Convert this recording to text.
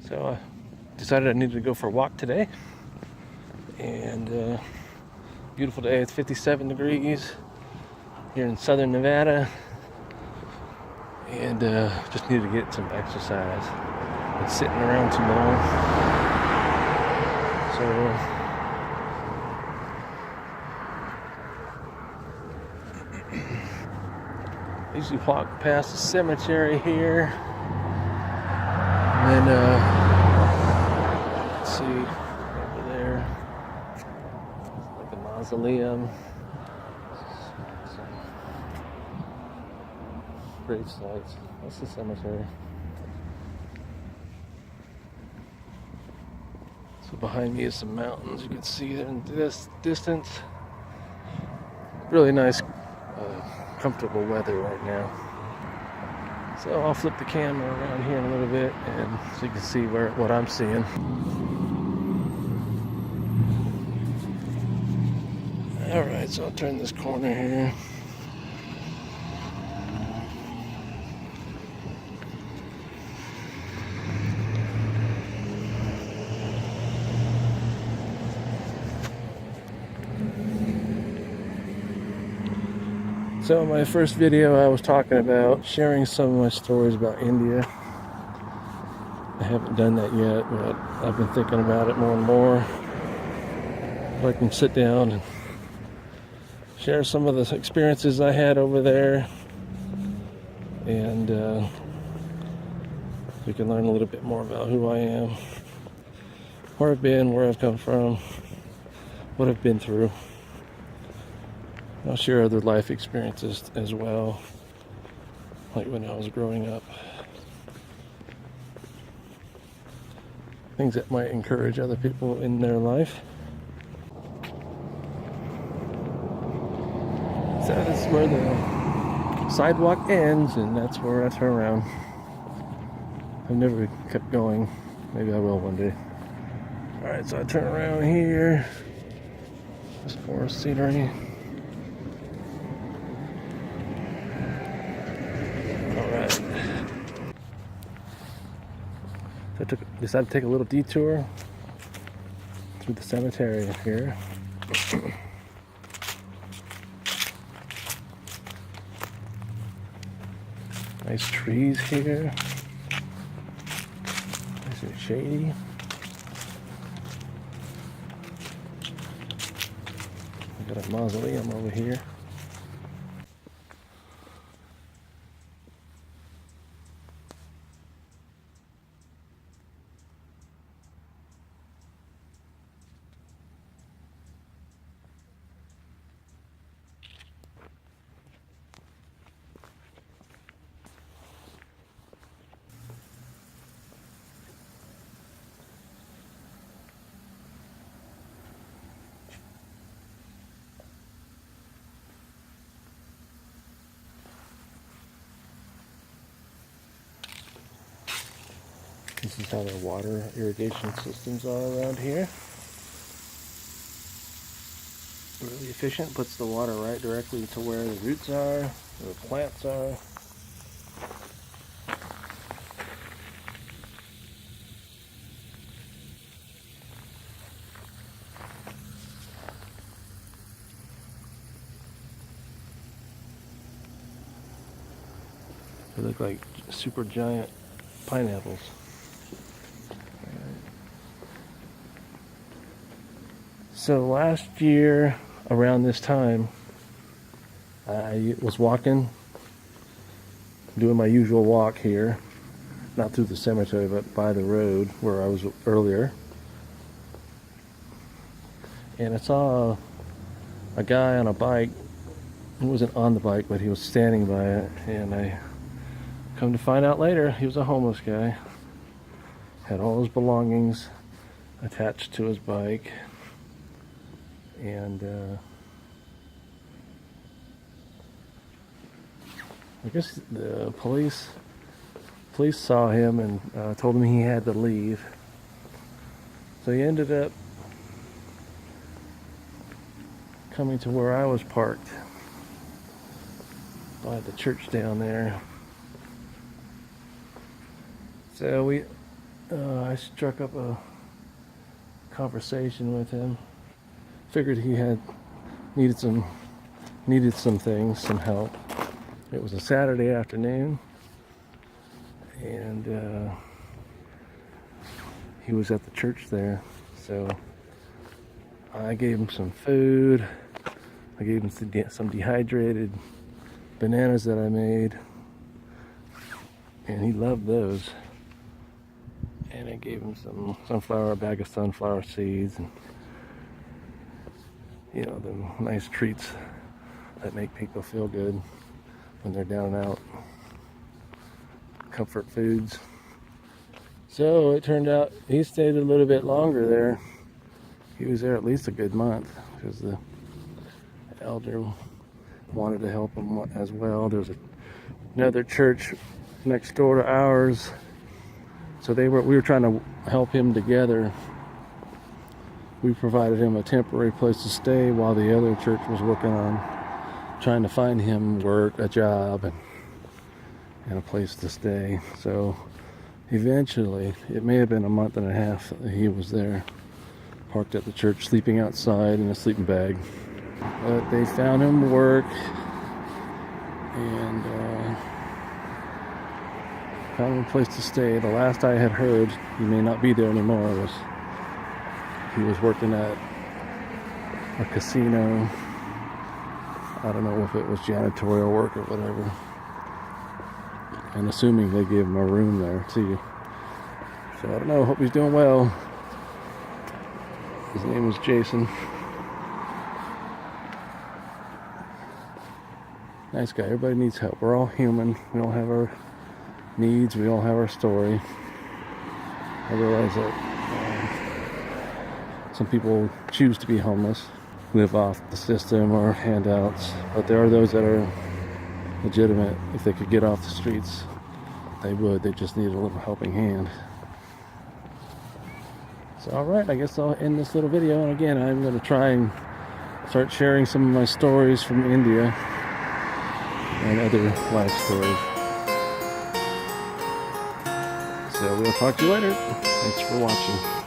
So I decided I needed to go for a walk today. And beautiful day. It's 57 degrees here in southern Nevada. And just needed to get some exercise. Been sitting around too long. So I usually walk past the cemetery here. And then let's see, over there, it's like a mausoleum. Some grave sites. That's the cemetery. So behind me is some mountains. You can see there in this distance. Really nice, comfortable weather right now. So I'll flip the camera around here in a little bit, and so you can see what I'm seeing. All right, so I'll turn this corner here. So in my first video I was talking about sharing some of my stories about India. I haven't done that yet, but I've been thinking about it more and more. If I can sit down and share some of the experiences I had over there, and we can learn a little bit more about who I am, where I've been, where I've come from, what I've been through. I'll share other life experiences as well, like when I was growing up. Things that might encourage other people in their life. So this is where the sidewalk ends, and that's where I turn around. I've never kept going. Maybe I will one day. Alright, so I turn around here. This forest scenery. So I decided to take a little detour through the cemetery here. Nice trees here. Nice and shady. We got a mausoleum over here. This is how the water irrigation systems are around here. Really efficient, puts the water right directly to where the roots are, where the plants are. They look like super giant pineapples. So last year, around this time, I was walking, doing my usual walk here, not through the cemetery, but by the road where I was earlier. And I saw a guy on a bike. He wasn't on the bike, but he was standing by it. And I come to find out later, he was a homeless guy. Had all his belongings attached to his bike. And I guess the police saw him and told him he had to leave. So he ended up coming to where I was parked by the church down there. So I struck up a conversation with him. Figured he had needed some things, some help. It was a Saturday afternoon, and he was at the church there, so I gave him some food. I gave him some dehydrated bananas that I made, and he loved those. And I gave him a bag of sunflower seeds, and you know, the nice treats that make people feel good when they're down and out. Comfort foods. So it turned out he stayed a little bit longer there. He was there at least a good month because the elder wanted to help him as well. There's another church next door to ours, so we were trying to help him together. We provided him a temporary place to stay while the other church was working on trying to find him work, a job, and a place to stay. So eventually, it may have been a month and a half that he was there, parked at the church, sleeping outside in a sleeping bag. But they found him work, and found him a place to stay. The last I had heard, he may not be there anymore, was he was working at a casino. I don't know if it was janitorial work or whatever. And assuming they gave him a room there too. So I don't know, hope he's doing well. His name was Jason. Nice guy. Everybody needs help. We're all human. We all have our needs. We all have our story. I realize that some people choose to be homeless, live off the system or handouts, but there are those that are legitimate. If they could get off the streets, they would. They just need a little helping hand. So alright, I guess I'll end this little video, and again, I'm going to try and start sharing some of my stories from India and other life stories. So we'll talk to you later. Thanks for watching.